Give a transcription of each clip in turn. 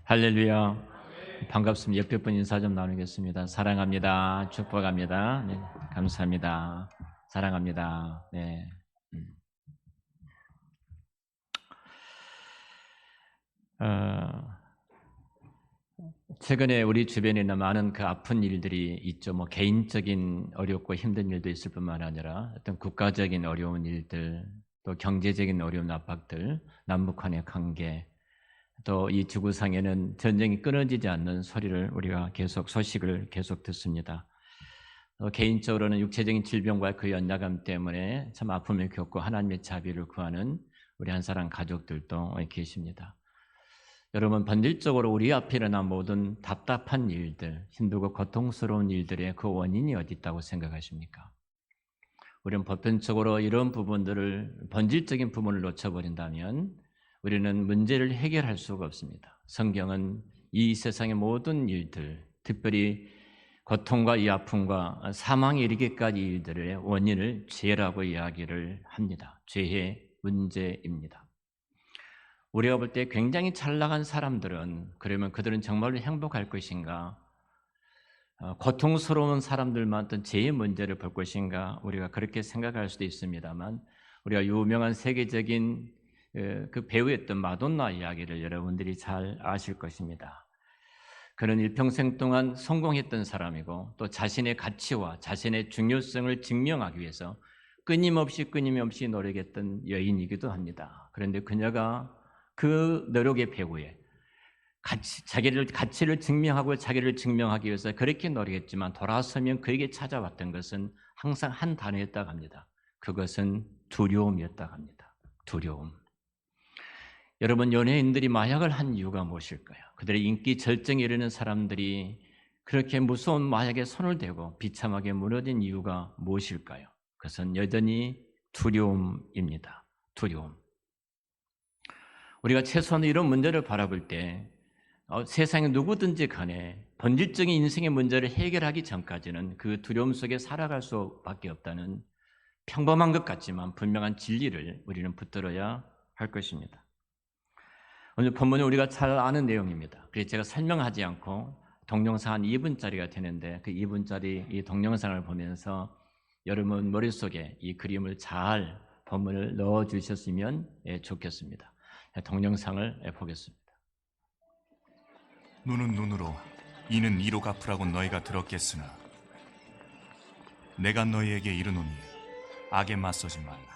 할렐루야. 반갑습니다. 옆에 분 인사 좀 나누겠습니다. 사랑합니다. 축복합니다. 네, 감사합니다. 사랑합니다. 네. 어, 최근에 우리 주변에 있는 많은 그 아픈 일들이 있죠. 뭐 개인적인 어렵고 힘든 일도 있을 뿐만 아니라 어떤 국가적인 어려운 일들, 또 경제적인 어려운 압박들, 남북 간의 관계, 또 이 지구상에는 전쟁이 끊어지지 않는 소리를 우리가 소식을 계속 듣습니다. 개인적으로는 육체적인 질병과 그 연약함 때문에 참 아픔을 겪고 하나님의 자비를 구하는 우리 한 사람 가족들도 계십니다. 여러분, 본질적으로 우리 앞에 일어난 모든 답답한 일들, 힘들고 고통스러운 일들의 그 원인이 어디 있다고 생각하십니까? 우리는 보편적으로 이런 부분들을, 본질적인 부분을 놓쳐버린다면 우리는 문제를 해결할 수가 없습니다. 성경은 이 세상의 모든 일들, 특별히 고통과 이 아픔과 사망에 이르기까지 일들의 원인을 죄라고 이야기를 합니다. 죄의 문제입니다. 우리가 볼 때 굉장히 잘 나간 사람들은, 그러면 그들은 정말로 행복할 것인가? 고통스러운 사람들만 어떤 죄의 문제를 볼 것인가? 우리가 그렇게 생각할 수도 있습니다만, 우리가 유명한 세계적인 그 배우였던 마돈나 이야기를 여러분들이 잘 아실 것입니다. 그는 일평생 동안 성공했던 사람이고, 또 자신의 가치와 자신의 중요성을 증명하기 위해서 끊임없이 노력했던 여인이기도 합니다. 그런데 그녀가 그 노력의 배후에 가치를 증명하고 자기를 증명하기 위해서 그렇게 노력했지만 돌아서면 그에게 찾아왔던 것은 항상 한 단어였다고 합니다. 그것은 두려움이었다고 합니다. 두려움. 여러분, 연예인들이 마약을 한 이유가 무엇일까요? 그들의 인기 절정에 이르는 사람들이 그렇게 무서운 마약에 손을 대고 비참하게 무너진 이유가 무엇일까요? 그것은 여전히 두려움입니다. 두려움. 우리가 최소한 이런 문제를 바라볼 때 세상에 누구든지 간에 본질적인 인생의 문제를 해결하기 전까지는 그 두려움 속에 살아갈 수밖에 없다는 평범한 것 같지만 분명한 진리를 우리는 붙들어야 할 것입니다. 오늘 본문은 우리가 잘 아는 내용입니다. 그래서 제가 설명하지 않고 동영상 한 2분짜리가 되는데 그 2분짜리 이 동영상을 보면서 여러분 머릿속에 이 그림을 잘 본문을 넣어 주셨으면 좋겠습니다. 동영상을 보겠습니다. 눈은 눈으로 이는 이로 갚으라고 너희가 들었겠으나 내가 너희에게 이르노니 악에 맞서지 말라.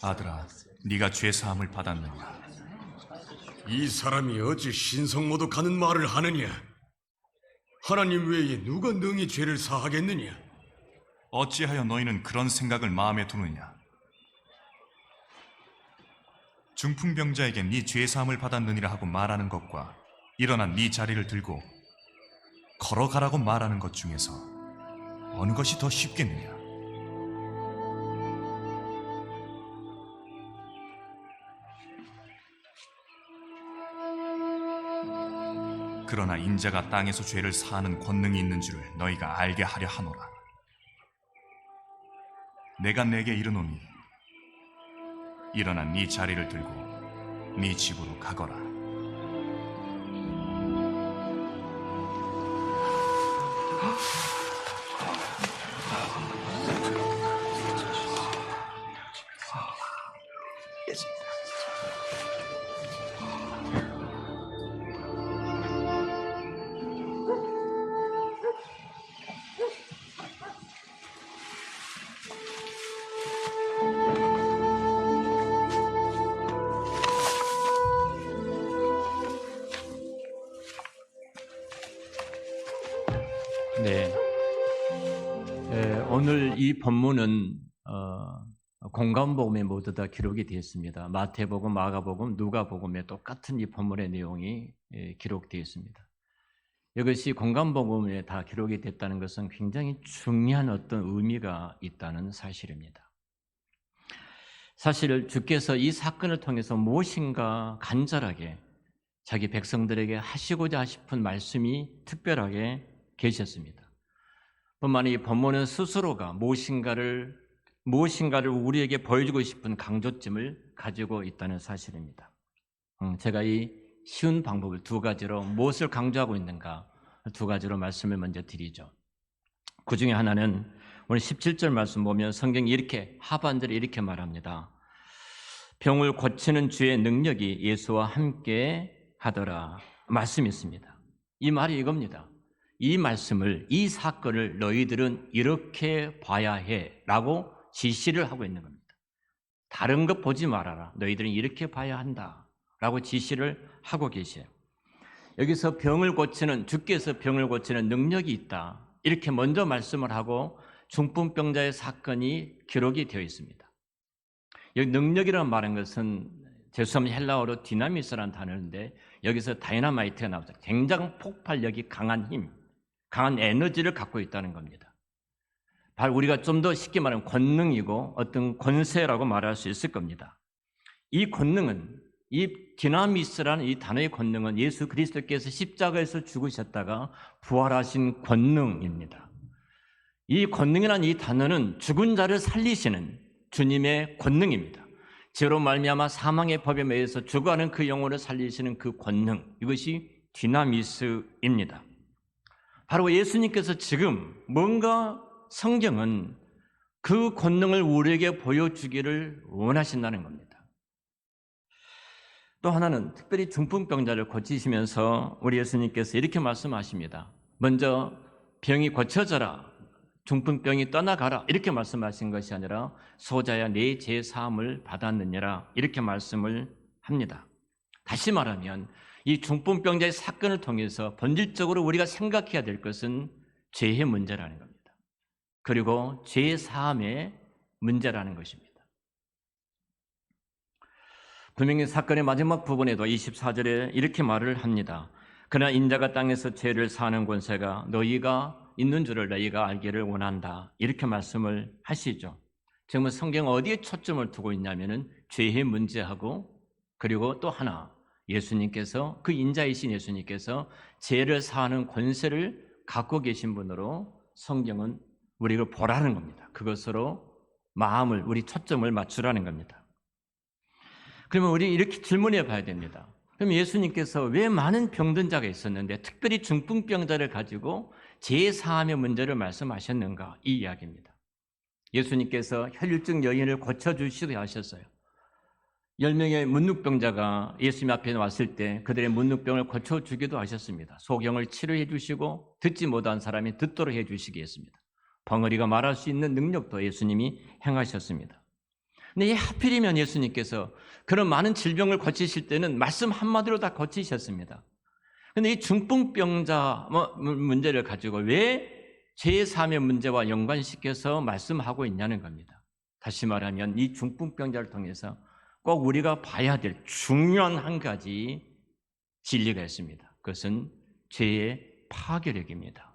아들아, 네가 죄 사함을 받았느냐? 이 사람이 어찌 신성모독하는 말을 하느냐? 하나님 외에 누가 능히 죄를 사하겠느냐? 어찌하여 너희는 그런 생각을 마음에 두느냐? 중풍병자에게 네 죄 사함을 받았느니라 하고 말하는 것과 일어나 네 자리를 들고 걸어가라고 말하는 것 중에서 어느 것이 더 쉽겠느냐? 그러나 인자가 땅에서 죄를 사하는 권능이 있는 줄을 너희가 알게 하려 하노라. 내가 내게 이르노니 일어나 네 자리를 들고 네 집으로 가거라. 네. 오늘 이 본문은 공관복음에 모두 다 기록이 되어 있습니다. 마태복음, 마가복음, 누가복음에 똑같은 이 본문의 내용이 기록되어 있습니다. 이것이 공관복음에 다 기록이 됐다는 것은 굉장히 중요한 어떤 의미가 있다는 사실입니다. 사실 주께서 이 사건을 통해서 무엇인가 간절하게 자기 백성들에게 하시고자 싶은 말씀이 특별하게 계셨습니다. 뿐만 아니라 이 본문은 스스로가 무엇인가를 우리에게 보여주고 싶은 강조점을 가지고 있다는 사실입니다. 제가 이 쉬운 방법을 두 가지로 무엇을 강조하고 있는가 두 가지로 말씀을 먼저 드리죠. 그 중에 하나는 오늘 17절 말씀 보면 성경이 이렇게 하반절에 이렇게 말합니다. 병을 고치는 주의 능력이 예수와 함께 하더라 말씀이 있습니다. 이 말이 이겁니다. 이 말씀을, 이 사건을 너희들은 이렇게 봐야 해라고 지시를 하고 있는 겁니다. 다른 것 보지 말아라. 너희들은 이렇게 봐야 한다라고 지시를 하고 계셔요. 여기서 주께서 병을 고치는 능력이 있다. 이렇게 먼저 말씀을 하고 중풍병자의 사건이 기록이 되어 있습니다. 여기 능력이라는 말인 것은 죄송합니다. 헬라어로 디나미스라는 단어인데 여기서 다이너마이트가 나오죠. 굉장한 폭발력이 강한 힘, 강한 에너지를 갖고 있다는 겁니다. 바로 우리가 좀 더 쉽게 말하면 권능이고 어떤 권세라고 말할 수 있을 겁니다. 이 권능은 이 디나미스라는 이 단어의 권능은 예수 그리스도께서 십자가에서 죽으셨다가 부활하신 권능입니다. 이 권능이라는 이 단어는 죽은 자를 살리시는 주님의 권능입니다. 죄로 말미암아 사망의 법에 매여서 죽어가는 그 영혼을 살리시는 그 권능, 이것이 디나미스입니다. 바로 예수님께서 지금 뭔가 성경은 그 권능을 우리에게 보여주기를 원하신다는 겁니다. 또 하나는 특별히 중풍병자를 고치시면서 우리 예수님께서 이렇게 말씀하십니다. 먼저 병이 고쳐져라, 중풍병이 떠나가라 이렇게 말씀하신 것이 아니라 소자야 내 죄 사함을 받았느니라 이렇게 말씀을 합니다. 다시 말하면 이 중풍병자의 사건을 통해서 본질적으로 우리가 생각해야 될 것은 죄의 문제라는 겁니다. 그리고 죄 사함의 문제라는 것입니다. 분명히 사건의 마지막 부분에도 24절에 이렇게 말을 합니다. 그러나 인자가 땅에서 죄를 사하는 권세가 너희가 있는 줄을 너희가 알기를 원한다. 이렇게 말씀을 하시죠. 지금 성경 어디에 초점을 두고 있냐면은 죄의 문제하고 그리고 또 하나 예수님께서 그 인자이신 예수님께서 죄를 사하는 권세를 갖고 계신 분으로 성경은 우리를 보라는 겁니다. 그것으로 우리 초점을 맞추라는 겁니다. 그러면 우리 이렇게 질문해 봐야 됩니다. 그럼 예수님께서 왜 많은 병든 자가 있었는데 특별히 중풍병자를 가지고 죄 사함의 문제를 말씀하셨는가? 이 이야기입니다. 예수님께서 혈류증 여인을 고쳐주시게 하셨어요. 10명의 문둥병자가 예수님 앞에 왔을 때 그들의 문둥병을 고쳐주기도 하셨습니다. 소경을 치료해 주시고 듣지 못한 사람이 듣도록 해 주시기 했습니다. 벙어리가 말할 수 있는 능력도 예수님이 행하셨습니다. 근데 하필이면 예수님께서 그런 많은 질병을 고치실 때는 말씀 한마디로 다 고치셨습니다. 근데 이 중풍병자 문제를 가지고 왜 제3의 문제와 연관시켜서 말씀하고 있냐는 겁니다. 다시 말하면 이 중풍병자를 통해서 꼭 우리가 봐야 될 중요한 한 가지 진리가 있습니다. 그것은 죄의 파괴력입니다.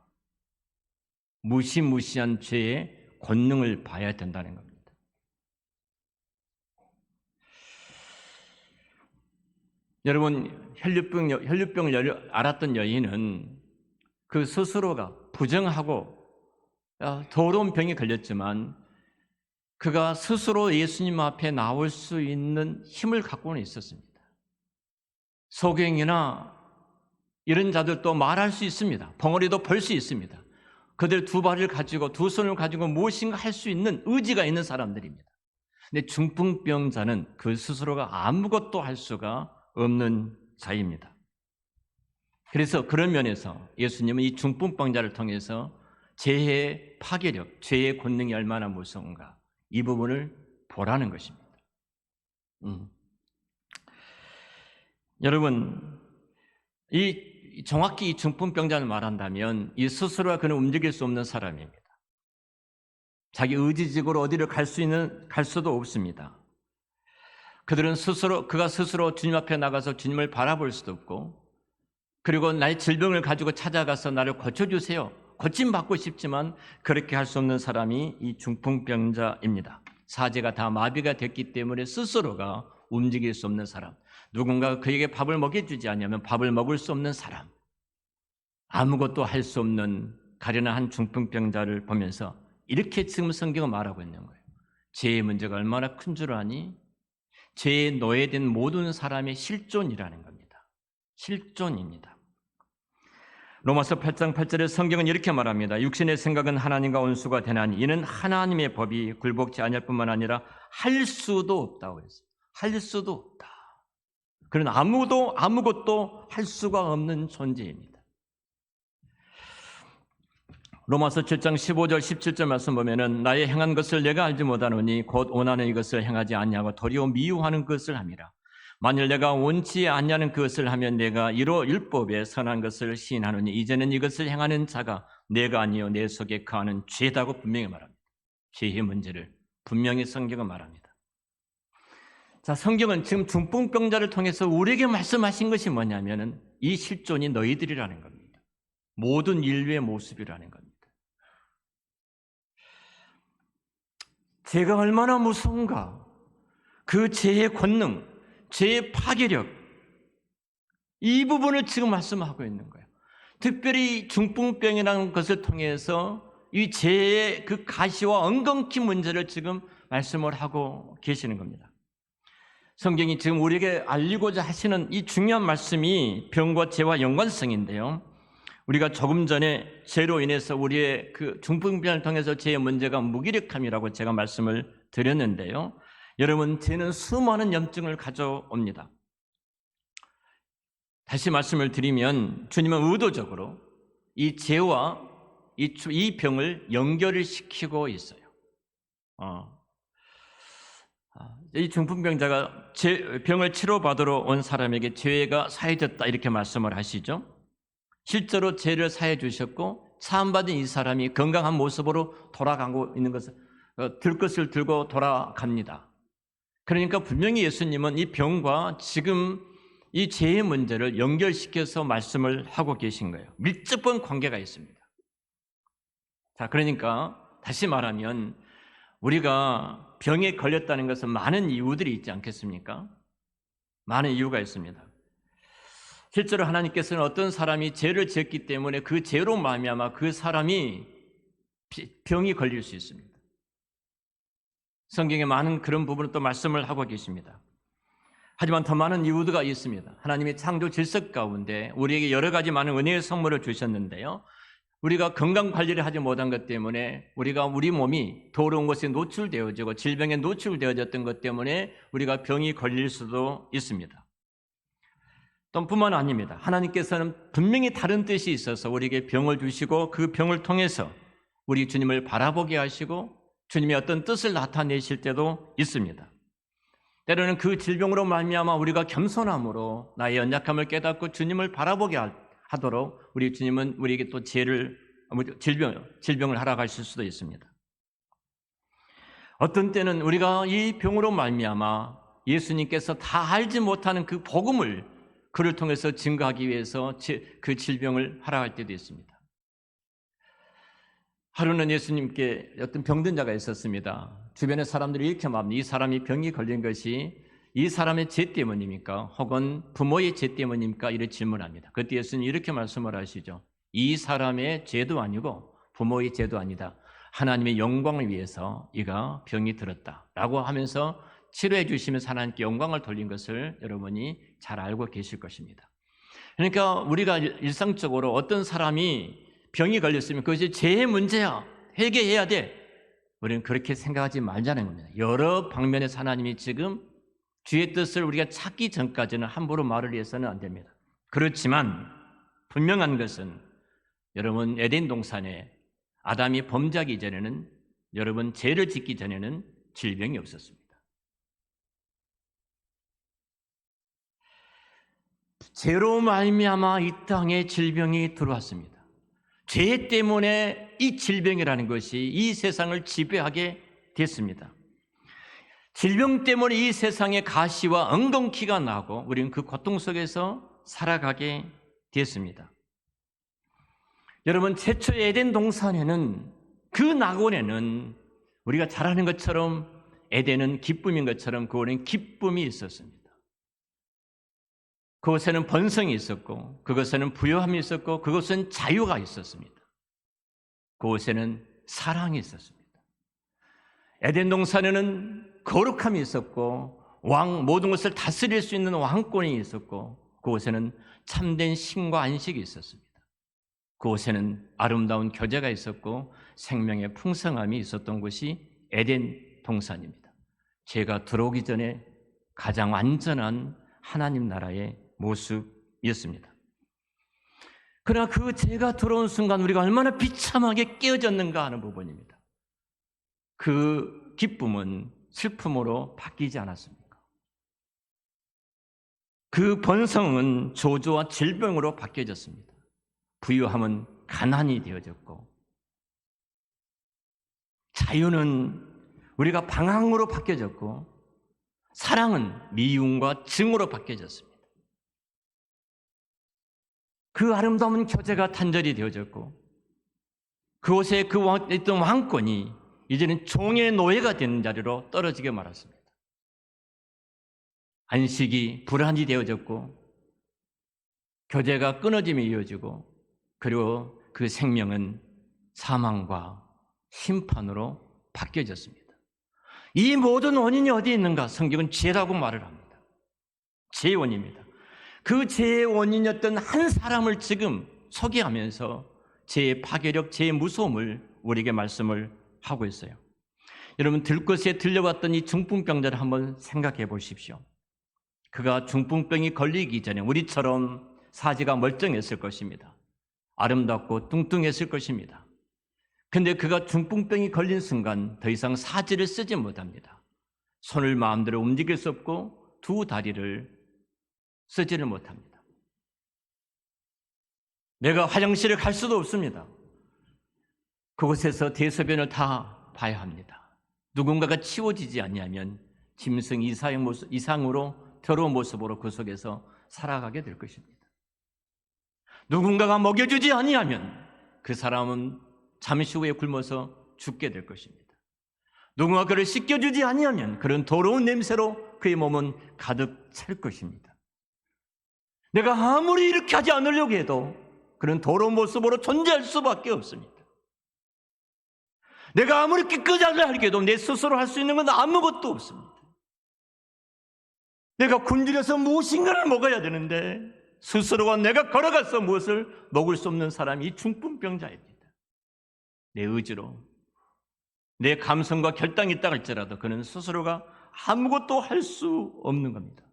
무시무시한 죄의 권능을 봐야 된다는 겁니다. 여러분, 혈류병을 앓았던 여인은 그 스스로가 부정하고 더러운 병에 걸렸지만 그가 스스로 예수님 앞에 나올 수 있는 힘을 갖고는 있었습니다. 소경이나 이런 자들도 말할 수 있습니다. 벙어리도 벌 수 있습니다. 그들 두 발을 가지고 두 손을 가지고 무엇인가 할 수 있는 의지가 있는 사람들입니다. 근데 중풍병자는 그 스스로가 아무것도 할 수가 없는 자입니다. 그래서 그런 면에서 예수님은 이 중풍병자를 통해서 죄의 파괴력, 죄의 권능이 얼마나 무서운가 이 부분을 보라는 것입니다. 여러분, 이 정확히 이 중풍병자를 말한다면 이 스스로가 그는 움직일 수 없는 사람입니다. 자기 의지적으로 어디를 갈 수도 없습니다. 그가 스스로 주님 앞에 나가서 주님을 바라볼 수도 없고, 그리고 나의 질병을 가지고 찾아가서 나를 고쳐주세요, 고침받고 싶지만 그렇게 할 수 없는 사람이 이 중풍병자입니다. 사제가 다 마비가 됐기 때문에 스스로가 움직일 수 없는 사람, 누군가가 그에게 밥을 먹여주지 않으면 밥을 먹을 수 없는 사람, 아무것도 할 수 없는 가련한 한 중풍병자를 보면서 이렇게 지금 성경은 말하고 있는 거예요. 죄의 문제가 얼마나 큰 줄 아니? 죄에 노예된 모든 사람의 실존이라는 겁니다. 실존입니다. 로마서 8장 8절에 성경은 이렇게 말합니다. 육신의 생각은 하나님과 원수가 되나니 이는 하나님의 법이 굴복지 아니할 뿐만 아니라 할 수도 없다고 했어요. 할 수도 없다. 그는 아무것도 할 수가 없는 존재입니다. 로마서 7장 15절 17절 말씀 보면은 나의 행한 것을 내가 알지 못하노니 곧 원하는 이것을 행하지 아니하고 도리어 미워하는 것을 함이라. 만일 내가 원치 아니하는 그것을 하면 내가 이로 율법에 선한 것을 시인하노니 이제는 이것을 행하는 자가 내가 아니요 내 속에 거하는 죄다고 분명히 말합니다. 죄의 문제를 분명히 성경은 말합니다. 자, 성경은 지금 중풍병자를 통해서 우리에게 말씀하신 것이 뭐냐면은 이 실존이 너희들이라는 겁니다. 모든 인류의 모습이라는 겁니다. 죄가 얼마나 무서운가, 그 죄의 권능, 죄의 파괴력, 이 부분을 지금 말씀하고 있는 거예요. 특별히 중풍병이라는 것을 통해서 이 죄의 그 가시와 엉겅퀴 문제를 지금 말씀을 하고 계시는 겁니다. 성경이 지금 우리에게 알리고자 하시는 이 중요한 말씀이 병과 죄와 연관성인데요. 우리가 조금 전에 죄로 인해서 우리의 그 중풍병을 통해서 죄의 문제가 무기력함이라고 제가 말씀을 드렸는데요. 여러분, 죄는 수많은 염증을 가져옵니다. 다시 말씀을 드리면 주님은 의도적으로 이 죄와 이 병을 연결을 시키고 있어요. 이 중풍병자가 병을 치료받으러 온 사람에게 죄가 사해졌다 이렇게 말씀을 하시죠. 실제로 죄를 사해 주셨고 사함받은 이 사람이 건강한 모습으로 돌아가고 있는 것을 들 것을 들고 돌아갑니다. 그러니까 분명히 예수님은 이 병과 지금 이 죄의 문제를 연결시켜서 말씀을 하고 계신 거예요. 밀접한 관계가 있습니다. 자, 그러니까 다시 말하면 우리가 병에 걸렸다는 것은 많은 이유들이 있지 않겠습니까? 많은 이유가 있습니다. 실제로 하나님께서는 어떤 사람이 죄를 지었기 때문에 그 죄로 말미암아 그 사람이 병이 걸릴 수 있습니다. 성경에 많은 그런 부분을 또 말씀을 하고 계십니다. 하지만 더 많은 이유가 있습니다. 하나님의 창조 질서 가운데 우리에게 여러 가지 많은 은혜의 선물을 주셨는데요. 우리가 건강 관리를 하지 못한 것 때문에 우리 몸이 더러운 것에 노출되어지고 질병에 노출되어졌던 것 때문에 우리가 병이 걸릴 수도 있습니다. 또 뿐만 아닙니다. 하나님께서는 분명히 다른 뜻이 있어서 우리에게 병을 주시고 그 병을 통해서 우리 주님을 바라보게 하시고 주님의 어떤 뜻을 나타내실 때도 있습니다. 때로는 그 질병으로 말미암아 우리가 겸손함으로 나의 연약함을 깨닫고 주님을 바라보게 하도록 우리 주님은 우리에게 또 질병을 허락하실 수도 있습니다. 어떤 때는 우리가 이 병으로 말미암아 예수님께서 다 알지 못하는 그 복음을 그를 통해서 증거하기 위해서 그 질병을 허락할 때도 있습니다. 하루는 예수님께 어떤 병든 자가 있었습니다. 주변의 사람들이 이렇게 말합니다. 이 사람이 병이 걸린 것이 이 사람의 죄 때문입니까? 혹은 부모의 죄 때문입니까? 이렇게 질문합니다. 그때 예수님이 이렇게 말씀을 하시죠. 이 사람의 죄도 아니고 부모의 죄도 아니다. 하나님의 영광을 위해서 이가 병이 들었다 라고 하면서 치료해 주시면서 하나님께 영광을 돌린 것을 여러분이 잘 알고 계실 것입니다. 그러니까 우리가 일상적으로 어떤 사람이 병이 걸렸으면 그것이 죄의 문제야, 회개해야 돼, 우리는 그렇게 생각하지 말자는 겁니다. 여러 방면에서 하나님이 지금 주의 뜻을 우리가 찾기 전까지는 함부로 말을 해서는 안 됩니다. 그렇지만 분명한 것은 여러분, 에덴 동산에 아담이 범죄하기 전에는, 여러분 죄를 짓기 전에는 질병이 없었습니다. 죄로 말미암아 이 땅에 질병이 들어왔습니다. 죄 때문에 이 질병이라는 것이 이 세상을 지배하게 됐습니다. 질병 때문에 이 세상에 가시와 엉겅퀴가 나고 우리는 그 고통 속에서 살아가게 됐습니다. 여러분, 최초의 에덴 동산에는, 그 낙원에는 우리가 잘 아는 것처럼 에덴은 기쁨인 것처럼 그곳에는 기쁨이 있었습니다. 그곳에는 번성이 있었고, 그곳에는 부요함이 있었고, 그곳은 자유가 있었습니다. 그곳에는 사랑이 있었습니다. 에덴 동산에는 거룩함이 있었고, 모든 것을 다스릴 수 있는 왕권이 있었고, 그곳에는 참된 쉼과 안식이 있었습니다. 그곳에는 아름다운 교제가 있었고 생명의 풍성함이 있었던 곳이 에덴 동산입니다. 죄가 들어오기 전에 가장 완전한 하나님 나라의 모습이었습니다. 그러나 그 죄가 들어온 순간 우리가 얼마나 비참하게 깨어졌는가 하는 부분입니다. 그 기쁨은 슬픔으로 바뀌지 않았습니까? 그 번성은 저주와 질병으로 바뀌어졌습니다. 부유함은 가난이 되어졌고, 자유는 우리가 방황으로 바뀌어졌고, 사랑은 미움과 증오로 바뀌어졌습니다. 그 아름다운 교제가 단절이 되어졌고, 그곳에 있던 왕권이 이제는 종의 노예가 되는 자리로 떨어지게 말았습니다. 안식이 불안이 되어졌고, 교제가 끊어짐이 이어지고, 그리고 그 생명은 사망과 심판으로 바뀌어졌습니다. 이 모든 원인이 어디에 있는가? 성경은 죄라고 말을 합니다. 죄의 원인입니다. 그 죄의 원인이었던 한 사람을 지금 소개하면서 죄의 파괴력, 죄의 무서움을 우리에게 말씀을 하고 있어요. 여러분, 들것에 들려왔던 이 중풍병자를 한번 생각해 보십시오. 그가 중풍병이 걸리기 전에 우리처럼 사지가 멀쩡했을 것입니다. 아름답고 뚱뚱했을 것입니다. 근데 그가 중풍병이 걸린 순간 더 이상 사지를 쓰지 못합니다. 손을 마음대로 움직일 수 없고 두 다리를 쓰지를 못합니다. 내가 화장실을 갈 수도 없습니다. 그곳에서 대소변을 다 봐야 합니다. 누군가가 치워지지 않냐면 짐승 이상으로 더러운 모습으로 그 속에서 살아가게 될 것입니다. 누군가가 먹여주지 아니하면 그 사람은 잠시 후에 굶어서 죽게 될 것입니다. 누군가 그를 씻겨주지 아니하면 그런 더러운 냄새로 그의 몸은 가득 찰 것입니다. 내가 아무리 이렇게 하지 않으려고 해도 그런 더러운 모습으로 존재할 수밖에 없습니다. 내가 아무리 깨끗이 하려고 해도 내 스스로 할 수 있는 건 아무것도 없습니다. 내가 굶주려서 무엇인가를 먹어야 되는데 스스로가 내가 걸어가서 무엇을 먹을 수 없는 사람이 이 중풍병자입니다. 내 의지로, 내 감성과 결단이 있다 할지라도 그는 스스로가 아무것도 할 수 없는 겁니다.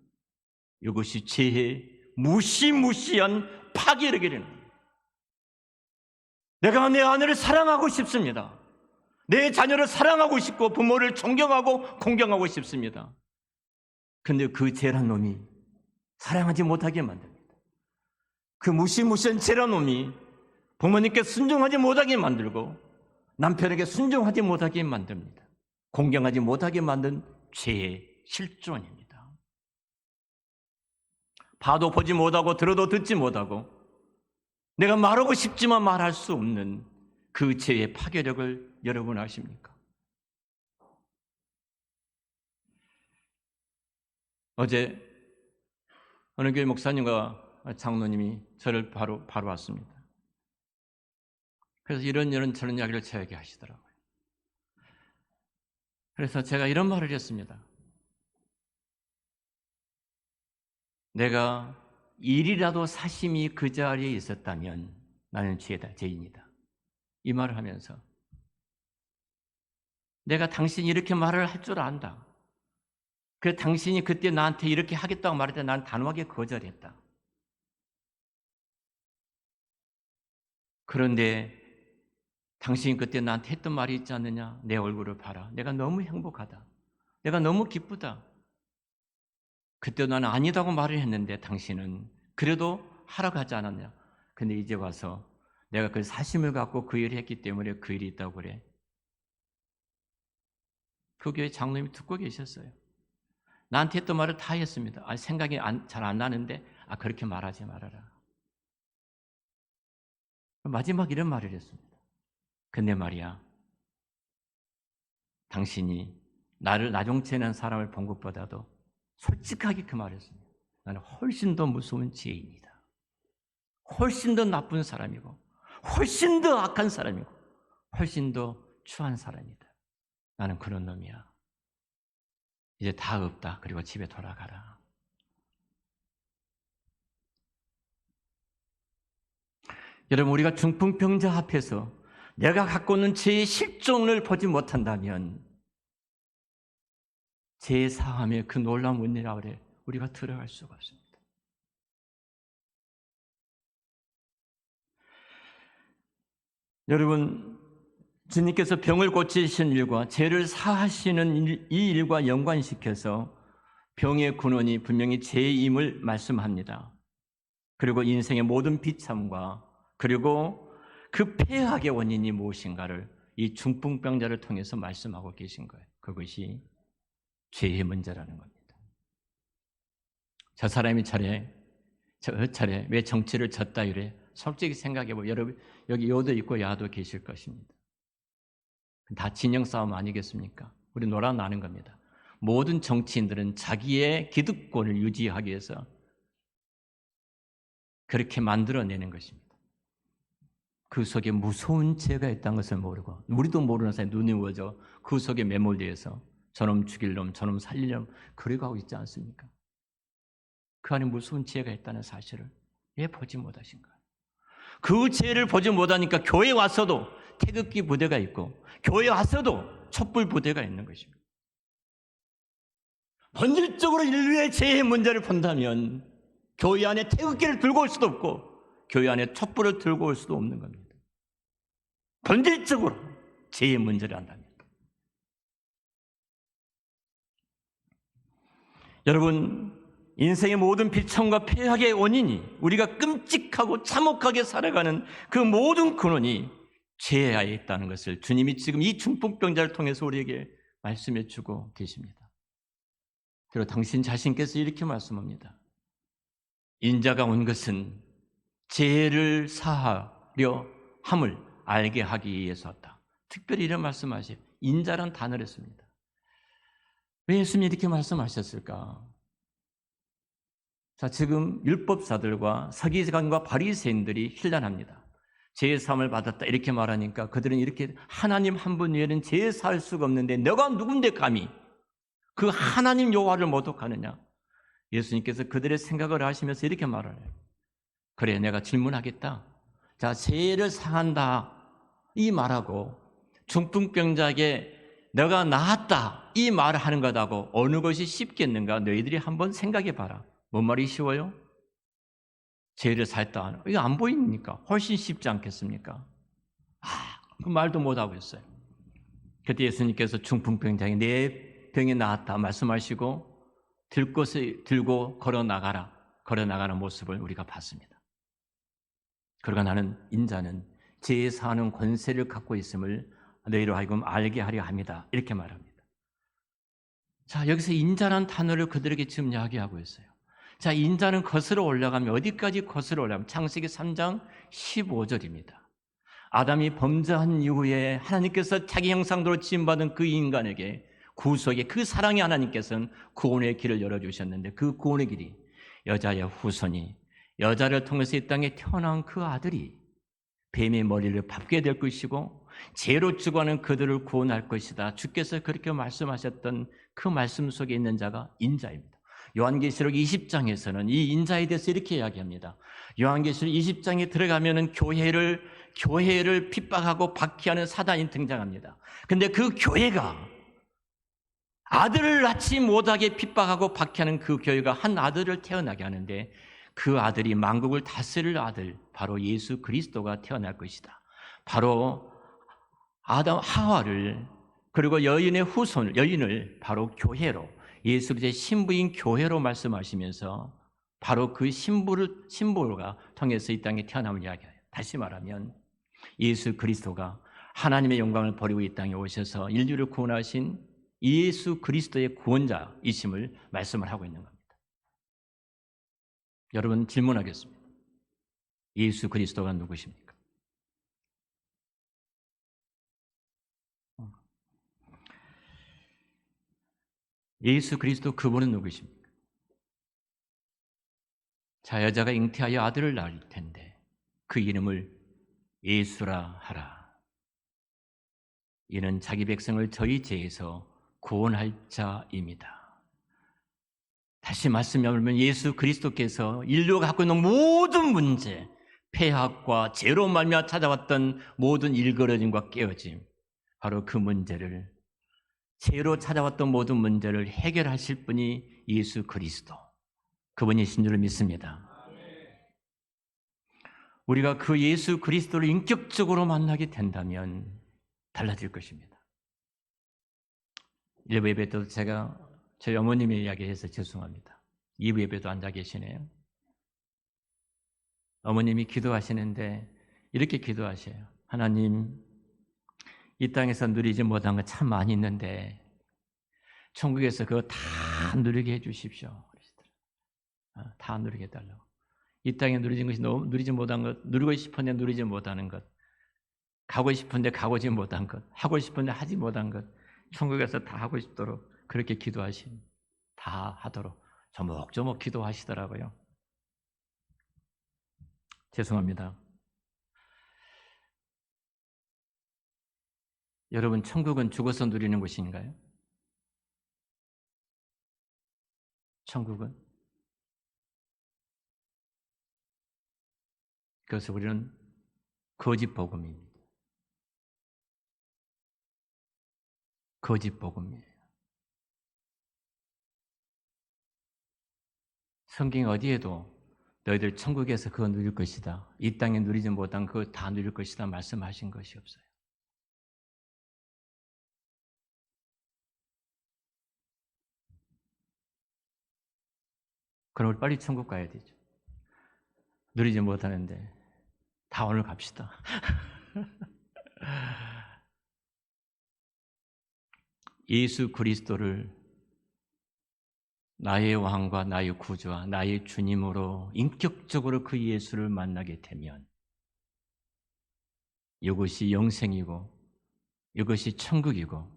이것이 죄의 무시무시한 파괴력이 되는 겁니다. 내가 내 아내를 사랑하고 싶습니다. 내 자녀를 사랑하고 싶고 부모를 존경하고 공경하고 싶습니다. 그런데 그 죄란 놈이 사랑하지 못하게 만듭니다. 그 무시무시한 죄란 놈이 부모님께 순종하지 못하게 만들고 남편에게 순종하지 못하게 만듭니다. 공경하지 못하게 만든 죄의 실존입니다. 봐도 보지 못하고 들어도 듣지 못하고 내가 말하고 싶지만 말할 수 없는 그 죄의 파괴력을 여러분 아십니까? 어제 어느 교회 목사님과 장로님이 저를 바로 왔습니다. 그래서 이런 저런 이야기를 저에게 하시더라고요. 그래서 제가 이런 말을 했습니다. 내가 일이라도 사심이 그 자리에 있었다면 나는 죄인이다. 이 말을 하면서 내가 당신이 이렇게 말을 할 줄 안다. 그 당신이 그때 나한테 이렇게 하겠다고 말할 때 난 단호하게 거절했다. 그런데 당신이 그때 나한테 했던 말이 있지 않느냐? 내 얼굴을 봐라. 내가 너무 행복하다. 내가 너무 기쁘다. 그때 나는 아니다고 말을 했는데 당신은 그래도 하러 가지 않았냐? 근데 이제 와서 내가 그 사심을 갖고 그 일을 했기 때문에 그 일이 있다고 그래. 그 교회 장로님이 듣고 계셨어요. 나한테 했던 말을 다 했습니다. 생각이 잘 안 나는데 그렇게 말하지 말아라. 마지막 이런 말을 했습니다. 근데 말이야, 당신이 나를 나종치는 사람을 본 것보다도 솔직하게 그 말을 했습니다. 나는 훨씬 더 무서운 죄인이다. 훨씬 더 나쁜 사람이고 훨씬 더 악한 사람이고 훨씬 더 추한 사람이다. 나는 그런 놈이야. 이제 다 없다. 그리고 집에 돌아가라. 여러분, 우리가 중풍병자 앞에서 내가 갖고 있는 죄의 실종을 보지 못한다면 죄 사함의 그 놀라운 은혜라 그래 우리가 들어갈 수가 없습니다. 여러분, 주님께서 병을 고치신 일과 죄를 사하시는 이 일과 연관시켜서 병의 근원이 분명히 죄임을 말씀합니다. 그리고 인생의 모든 비참과 그리고 그 폐악의 원인이 무엇인가를 이 중풍병자를 통해서 말씀하고 계신 거예요. 그것이 죄의 문제라는 겁니다. 저 사람이 저 차례 왜 정치를 졌다 이래? 솔직히 생각해보면 여러분 여기 요도 있고 야도 계실 것입니다. 다 진영 싸움 아니겠습니까? 우리 놀아나는 겁니다. 모든 정치인들은 자기의 기득권을 유지하기 위해서 그렇게 만들어내는 것입니다. 그 속에 무서운 죄가 있다는 것을 모르고 우리도 모르는 사이에 눈이 우어져 그 속에 매몰되어서 저놈 죽일 놈, 저놈 살릴 놈 그러고 하고 있지 않습니까? 그 안에 무서운 죄가 있다는 사실을 왜 보지 못하신가? 그 죄를 보지 못하니까 교회 와서도 태극기 부대가 있고 교회 와서도 촛불 부대가 있는 것입니다. 본질적으로 인류의 죄의 문제를 본다면 교회 안에 태극기를 들고 올 수도 없고 교회 안에 촛불을 들고 올 수도 없는 겁니다. 본질적으로 죄의 문제를 한다면. 여러분, 인생의 모든 비참과 폐악의 원인이 우리가 끔찍하고 참혹하게 살아가는 그 모든 근원이 죄에 있다는 것을 주님이 지금 이 중풍병자를 통해서 우리에게 말씀해 주고 계십니다. 그리고 당신 자신께서 이렇게 말씀합니다. 인자가 온 것은 죄를 사하려 함을 알게 하기 위해서였다. 특별히 이런 말씀하세요. 인자란 단어를 했습니다. 왜 예수님이 이렇게 말씀하셨을까? 자, 지금 율법사들과 서기관과 바리새인들이 힐난합니다. 죄 사함을 받았다 이렇게 말하니까 그들은 이렇게 하나님 한 분 외에는 죄 살 수가 없는데 너가 누군데 감히 그 하나님 여호와를 모독하느냐? 예수님께서 그들의 생각을 하시면서 이렇게 말을 해요. 그래, 내가 질문하겠다. 자, 죄를 사한다 이 말하고 중풍병자에게 너가 나았다 이 말을 하는 것하고 어느 것이 쉽겠는가? 너희들이 한번 생각해 봐라. 뭔 말이 쉬워요? 죄를 살다. 이거 안 보입니까? 훨씬 쉽지 않겠습니까? 그 말도 못하고 있어요. 그때 예수님께서 중풍병자에게 내 병이 나았다 말씀하시고 들고 걸어 나가는 모습을 우리가 봤습니다. 그러나 나는 인자는 죄에 사하는 권세를 갖고 있음을 너희로 하여금 알게 하려 합니다. 이렇게 말합니다. 자, 여기서 인자란 단어를 그들에게 지금 이야기하고 있어요. 자, 인자는 거슬러 올라가면 어디까지 거슬러 올라가면 창세기 3장 15절입니다. 아담이 범죄한 이후에 하나님께서 자기 형상대로 지음받은 그 인간에게 구속의 그 사랑의 하나님께서는 구원의 길을 열어주셨는데 그 구원의 길이 여자의 후손이 여자를 통해서 이 땅에 태어난 그 아들이 뱀의 머리를 밟게 될 것이고 죄로 죽어가는 그들을 구원할 것이다. 주께서 그렇게 말씀하셨던 그 말씀 속에 있는 자가 인자입니다. 요한계시록 20장에서는 이 인자에 대해서 이렇게 이야기합니다. 요한계시록 20장에 들어가면은 교회를 핍박하고 박해하는 사단이 등장합니다. 근데 그 교회가 아들을 낳지 못하게 핍박하고 박해하는 그 교회가 한 아들을 태어나게 하는데 그 아들이 만국을 다스릴 아들 바로 예수 그리스도가 태어날 것이다. 바로 아담 하와를 그리고 여인의 후손 여인을 바로 교회로 예수 그리스도의 신부인 교회로 말씀하시면서 바로 그 심볼가 통해서 이 땅에 태어남을 이야기해요. 다시 말하면 예수 그리스도가 하나님의 영광을 버리고 이 땅에 오셔서 인류를 구원하신 예수 그리스도의 구원자이심을 말씀을 하고 있는 겁니다. 여러분 질문하겠습니다. 예수 그리스도가 누구십니까? 예수 그리스도 그분은 누구십니까? 자여자가 잉태하여 아들을 낳을 텐데 그 이름을 예수라 하라. 이는 자기 백성을 저희 죄에서 구원할 자입니다. 다시 말씀하면 예수 그리스도께서 인류가 갖고 있는 모든 문제, 폐악과 죄로 말미암아 찾아왔던 모든 일그러짐과 깨어짐, 바로 그 문제를, 죄로 찾아왔던 모든 문제를 해결하실 분이 예수 그리스도, 그분이신 줄을 믿습니다. 우리가 그 예수 그리스도를 인격적으로 만나게 된다면 달라질 것입니다. 일부 예배 때도 제가 저희 어머님의 이야기해서 죄송합니다. 2부 예배도 앉아 계시네요. 어머님이 기도하시는데 이렇게 기도하셔요. 하나님, 이 땅에서 누리지 못한 거 참 많이 있는데 천국에서 그거 다 누리게 해 주십시오. 다 누리게 해달라고. 이 땅에 누리진 것이 너무 누리지 못한 것, 누리고 싶은데 누리지 못하는 것, 가고 싶은데 가고지 못한 것, 하고 싶은데 하지 못한 것, 천국에서 다 하고 싶도록 그렇게 기도하신, 다 하도록 조목조목 기도하시더라고요. 죄송합니다. 여러분, 천국은 죽어서 누리는 곳인가요? 천국은? 그래서 우리는 거짓 복음입니다. 거짓 복음이에요. 성경 어디에도 너희들 천국에서 그거 누릴 것이다, 이 땅에 누리지 못한 그거 다 누릴 것이다 말씀하신 것이 없어요. 그럼 우리 빨리 천국 가야 되죠. 누리지 못하는데 다 오늘 갑시다. 예수 그리스도를 나의 왕과 나의 구주와 나의 주님으로 인격적으로 그 예수를 만나게 되면 이것이 영생이고 이것이 천국이고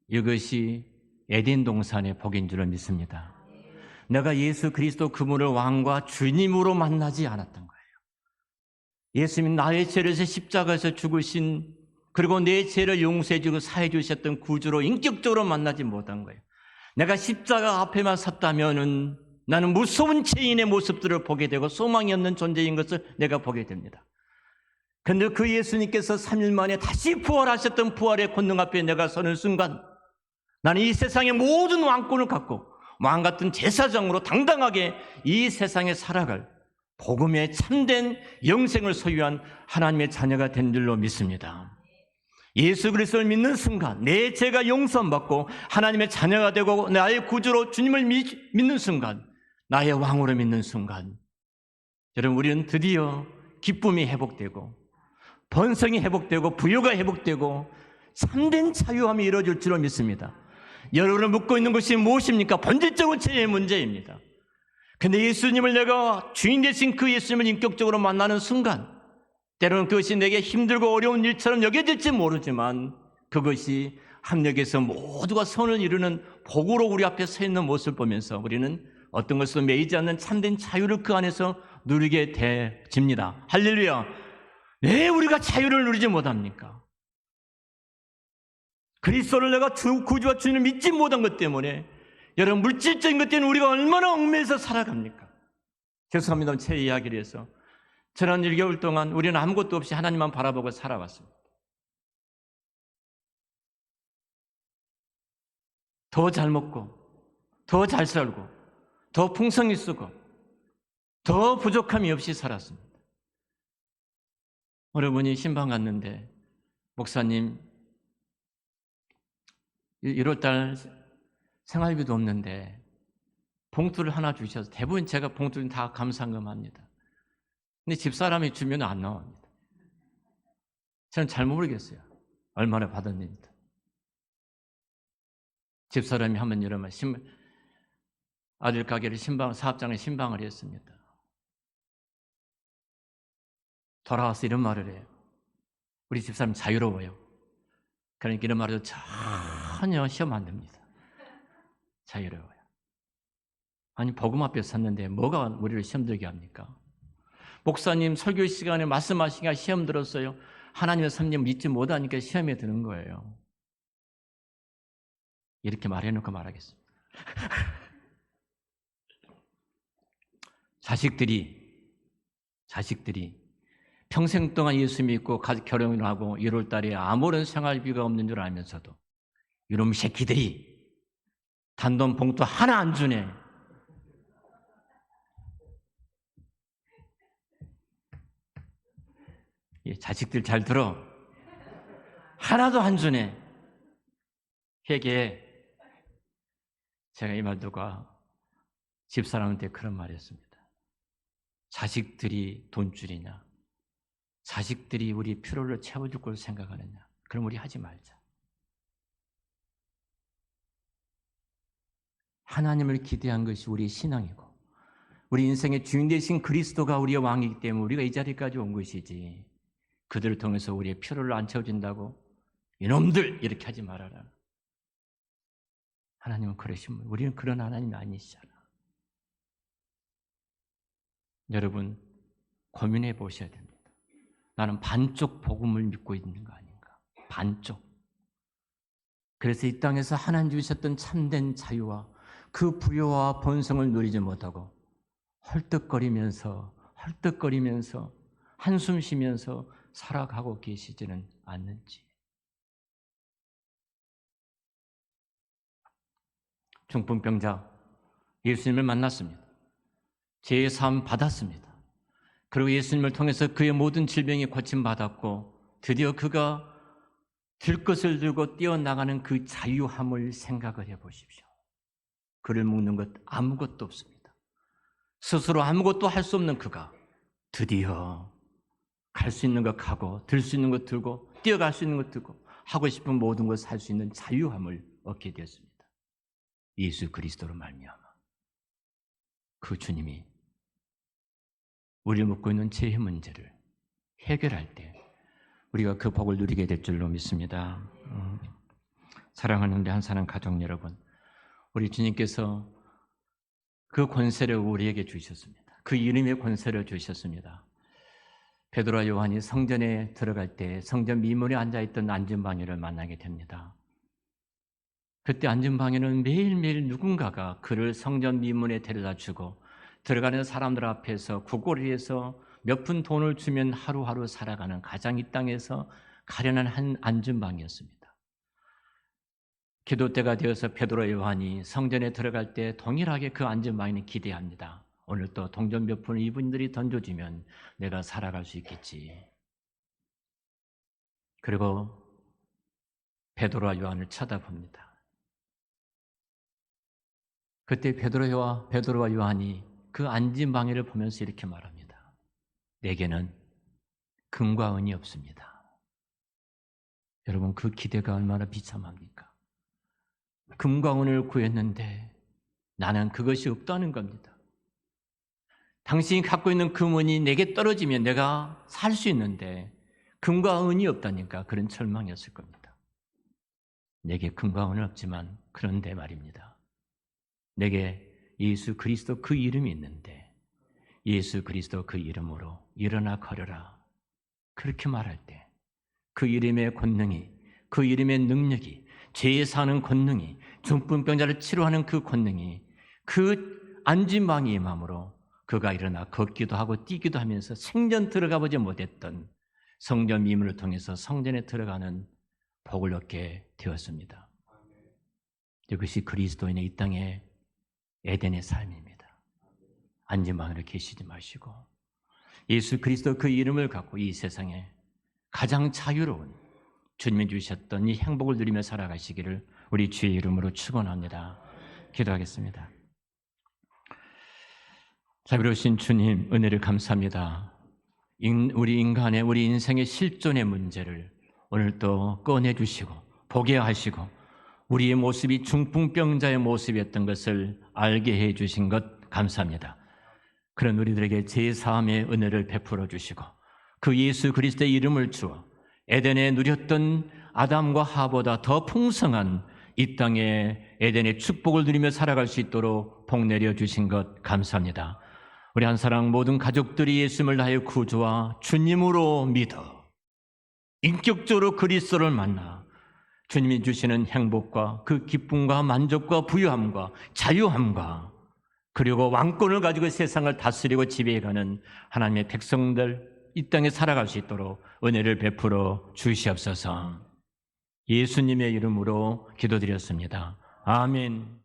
이것이 에덴 동산의 복인 줄을 믿습니다. 내가 예수 그리스도 그분을 왕과 주님으로 만나지 않았던 거예요. 예수님 나의 죄를 십자가에서 죽으신, 그리고 내 죄를 용서해 주고 사해 주셨던 구주로 인격적으로 만나지 못한 거예요. 내가 십자가 앞에만 섰다면은 나는 무서운 죄인의 모습들을 보게 되고 소망이 없는 존재인 것을 내가 보게 됩니다. 그런데 그 예수님께서 3일 만에 다시 부활하셨던 부활의 권능 앞에 내가 서는 순간 나는 이 세상의 모든 왕권을 갖고 왕 같은 제사장으로 당당하게 이 세상에 살아갈 복음의 참된 영생을 소유한 하나님의 자녀가 된 줄로 믿습니다. 예수 그리스도를 믿는 순간 내 죄가 용서받고 하나님의 자녀가 되고 나의 구주로 주님을 믿는 순간, 나의 왕으로 믿는 순간, 여러분, 우리는 드디어 기쁨이 회복되고 번성이 회복되고 부유가 회복되고 참된 자유함이 이루어질 줄로 믿습니다. 여러분을 묶고 있는 것이 무엇입니까? 본질적으로 죄의 문제입니다. 그런데 예수님을 내가 주인 되신 그 예수님을 인격적으로 만나는 순간 때로는 그것이 내게 힘들고 어려운 일처럼 여겨질지 모르지만 그것이 합력해서 모두가 선을 이루는 복으로 우리 앞에 서 있는 모습을 보면서 우리는 어떤 것으로 매이지 않는 참된 자유를 그 안에서 누리게 되집니다. 할렐루야. 왜 우리가 자유를 누리지 못합니까? 그리스도를 내가 구주와 주님을 믿지 못한 것 때문에, 여러분, 물질적인 것 때문에 우리가 얼마나 얽매여서 살아갑니까? 죄송합니다. 제 이야기를 해서 지난 1개월 동안 우리는 아무것도 없이 하나님만 바라보고 살아왔습니다. 더 잘 먹고 더 잘 살고 더 풍성히 쓰고 더 부족함이 없이 살았습니다. 어머니 신방 갔는데 목사님 1월달 생활비도 없는데 봉투를 하나 주셔서 대부분 제가 봉투는 다 감상금합니다. 근데 집사람이 주면 안 나옵니다. 저는 잘 모르겠어요. 얼마나 받았는지. 집사람이 한번 이러면 아들 가게를 사업장에 신방을 했습니다. 돌아와서 이런 말을 해요. 우리 집사람 자유로워요. 그러니까 이런 말을 전혀 시험 안 됩니다. 자유로워요. 아니 복음 앞에 섰는데 뭐가 우리를 시험 들게 합니까? 목사님 설교 시간에 말씀하시니까 시험 들었어요. 하나님의 섭리를 믿지 못하니까 시험에 드는 거예요. 이렇게 말해놓고 말하겠습니다. 자식들이 평생 동안 예수 믿고 결혼을 하고 1월 달에 아무런 생활비가 없는 줄 알면서도 이놈 새끼들이 단돈 봉투 하나 안 주네. 자식들 잘 들어. 하나도 안 주네. 회개해. 제가 이 말 듣고 집사람한테 그런 말 했습니다. 자식들이 돈줄이냐? 자식들이 우리 필요를 채워줄 걸 생각하느냐? 그럼 우리 하지 말자. 하나님을 기대한 것이 우리의 신앙이고 우리 인생의 주인 되신 그리스도가 우리의 왕이기 때문에 우리가 이 자리까지 온 것이지 그들을 통해서 우리의 필요를 안 채워준다고 이놈들 이렇게 하지 말아라. 하나님은 그러신 분, 우리는 그런 하나님이 아니시잖아. 여러분 고민해 보셔야 됩니다. 나는 반쪽 복음을 믿고 있는 거 아닌가? 반쪽. 그래서 이 땅에서 하나님 주셨던 참된 자유와 그 부여와 번성을 누리지 못하고 헐떡거리면서 한숨 쉬면서 살아가고 계시지는 않는지. 중풍병자 예수님을 만났습니다. 죄의 사함 받았습니다. 그리고 예수님을 통해서 그의 모든 질병이 고침받았고 드디어 그가 들 것을 들고 뛰어나가는 그 자유함을 생각을 해보십시오. 그를 묶는 것 아무것도 없습니다. 스스로 아무것도 할 수 없는 그가 드디어 갈 수 있는 것 가고 들 수 있는 것 들고 뛰어갈 수 있는 것 들고 하고 싶은 모든 것을 할 수 있는 자유함을 얻게 되었습니다. 예수 그리스도로 말미암아 그 주님이 우리를 묶고 있는 죄의 문제를 해결할 때 우리가 그 복을 누리게 될 줄로 믿습니다. 사랑하는 우리 한사람 가족 여러분, 우리 주님께서 그 권세를 우리에게 주셨습니다. 그 이름의 권세를 주셨습니다. 베드로와 요한이 성전에 들어갈 때 성전 미문에 앉아있던 안전방해를 만나게 됩니다. 그때 안전방해는 매일매일 누군가가 그를 성전 미문에 데려다 주고 들어가는 사람들 앞에서 구걸해서 몇 푼 돈을 주면 하루하루 살아가는 가장 이 땅에서 가련한 한 안전방이었습니다. 기도 때가 되어서 베드로 요한이 성전에 들어갈 때 동일하게 그 안전방에는 기대합니다. 오늘 또 동전 몇 푼을 이분들이 던져주면 내가 살아갈 수 있겠지. 그리고 베드로와 요한을 쳐다봅니다. 그때 베드로와 요한이 그 안전방해를 보면서 이렇게 말합니다. 내게는 금과 은이 없습니다. 여러분 그 기대가 얼마나 비참합니까? 금과 은을 구했는데 나는 그것이 없다는 겁니다. 당신이 갖고 있는 금은이 내게 떨어지면 내가 살 수 있는데 금과 은이 없다니까 그런 절망이었을 겁니다. 내게 금과 은은 없지만 그런데 말입니다. 내게 예수 그리스도 그 이름이 있는데 예수 그리스도 그 이름으로 일어나 걸어라. 그렇게 말할 때 그 이름의 권능이, 그 이름의 능력이, 죄에 사는 권능이, 중풍병자를 치료하는 그 권능이 그 안진방의 마음으로 그가 일어나 걷기도 하고 뛰기도 하면서 생전 들어가 보지 못했던 성전 미문을 통해서 성전에 들어가는 복을 얻게 되었습니다. 이것이 그리스도인의 이 땅의 에덴의 삶입니다. 안전방으로 계시지 마시고 예수 그리스도 그 이름을 갖고 이 세상에 가장 자유로운 주님이 주셨던 이 행복을 누리며 살아가시기를 우리 주의 이름으로 축원합니다. 기도하겠습니다. 자비로우신 주님, 은혜를 감사합니다. 우리 인간의, 우리 인생의 실존의 문제를 오늘 또 꺼내주시고 보게 하시고 우리의 모습이 중풍병자의 모습이었던 것을 알게 해주신 것 감사합니다. 그런 우리들에게 제사함의 은혜를 베풀어 주시고 그 예수 그리스도의 이름을 주어 에덴에 누렸던 아담과 하보다 더 풍성한 이 땅에 에덴의 축복을 누리며 살아갈 수 있도록 복 내려 주신 것 감사합니다. 우리 한사랑 모든 가족들이 예수님을 나의 구주와 주님으로 믿어 인격적으로 그리스도를 만나 주님이 주시는 행복과 그 기쁨과 만족과 부유함과 자유함과 그리고 왕권을 가지고 세상을 다스리고 지배해가는 하나님의 백성들 이 땅에 살아갈 수 있도록 은혜를 베풀어 주시옵소서. 예수님의 이름으로 기도드렸습니다. 아멘.